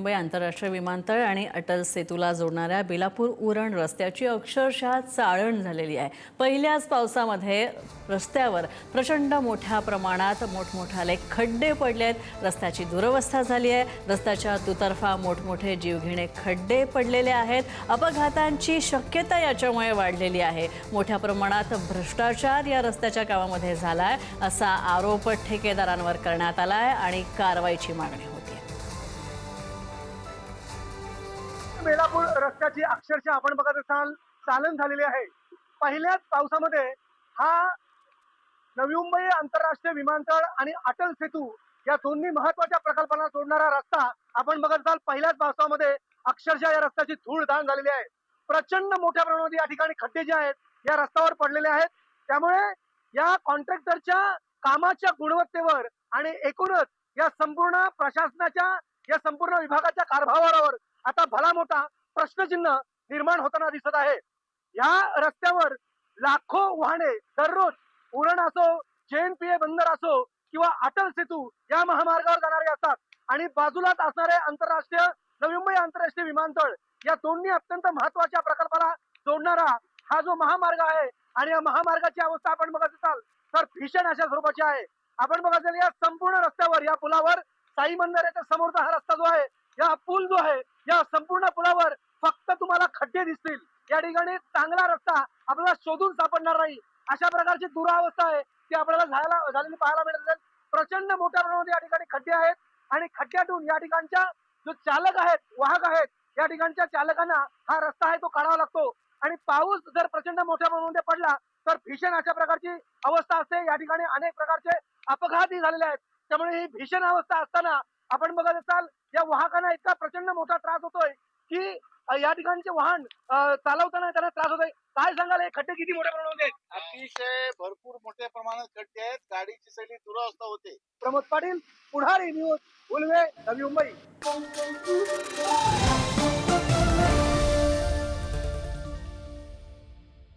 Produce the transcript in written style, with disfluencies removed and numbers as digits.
मुंबई आंतरराष्ट्रीय विमानतळ आणि अटल सेतूला जोडणाऱ्या बेलापूर उरण रस्त्याची अक्षरशः चाळण झालेली आहे। पहिल्याच पावसामध्ये रस्त्यावर प्रचंड मोठ्या प्रमाणात मोठमोठाले खड्डे पडलेत। रस्त्याची दुरवस्था झाली आहे। रस्त्याच्या दुतर्फा मोठमोठे जीवघेणे खड्डे पडलेले आहेत। अपघातांची शक्यता याच्यामुळे वाढलेली आहे। मोठ्या प्रमाणात भ्रष्टाचार या रस्त्याच्या कामामध्ये झालाय असा आरोप ठेकेदारांवर करण्यात आलाय आणि कारवाईची मागणी होती। बेलापूर रस्त्याची अक्षरशः आपण बघत असाल चालन झालेली आहे। पहिल्याच पावसामध्ये हा नवी मुंबई आंतरराष्ट्रीय विमानतळ आणि अटल सेतू या दोन्ही महत्त्वाच्या प्रकल्पांना जोडणारा रस्ता आपण बघत असाल पहिल्याच पावसामध्ये अक्षरशः या रस्त्याची धूळधाण झालेली आहे। प्रचंड मोठ्या प्रमाणात या ठिकाणी खड्डे जे आहेत या रस्त्यावर पडलेले आहेत। त्यामुळे या कॉन्ट्रॅक्टरच्या कामाच्या गुणवत्तेवर आणि एकूणच या संपूर्ण प्रशासनाच्या या संपूर्ण विभागाच्या कारभारावर आता भला मोठा प्रश्नचिन्ह निर्माण होताना दिसत आहे। या रस्त्यावर लाखो वाहने दररोज उरण असो, JNPA बंदर असो किंवा अटल सेतू या महामार्गावर जाणारे असतात आणि बाजूलाच असणारे आंतरराष्ट्रीय नवी मुंबई आंतरराष्ट्रीय विमानतळ या दोन्ही अत्यंत महत्त्वाच्या प्रकल्पाला जोडणारा हा जो महामार्ग आहे आणि या महामार्गाची अवस्था आपण बघत असाल तर भीषण अशा स्वरूपाची आहे। आपण बघत असाल या संपूर्ण रस्त्यावर या पुलावर साई मंदिराच्या समोरचा हा रस्ता जो आहे या पूल जो आहे या संपूर्ण पुलावर फक्त तुम्हाला खड्डे दिसतील। या ठिकाणी चांगला रस्ता आपल्याला शोधून सापडणार नाही अशा प्रकारची दुरावस्था आहे ती आपल्याला झालेली पाहायला मिळत असेल। प्रचंड मोठ्या प्रमाणात या ठिकाणी खड्डे आहेत आणि खड्ड्यातून या ठिकाणच्या जो चालक आहेत वाहक आहेत या ठिकाणच्या चालकांना हा रस्ता आहे तो काढावा लागतो आणि पाऊस जर प्रचंड मोठ्या प्रमाणामध्ये पडला तर भीषण अशा प्रकारची अवस्था असते। या ठिकाणी अनेक प्रकारचे अपघातही झालेले आहेत। त्यामुळे ही भीषण अवस्था असताना आपण बघत असाल या वाहकांना इतका प्रचंड मोठा त्रास होतोय की या ठिकाणचे वाहन चालवताना त्यांना त्रास होतोय। काय सांगाल हे खड्डे किती मोठ्या प्रमाणात आहेत? अतिशय भरपूर मोठ्या प्रमाणात खड्डे आहेत। गाडीची सगळी दुरावस्था होते। प्रमोद पाटील, पुढारी न्यूज, उल्वे, नवी मुंबई।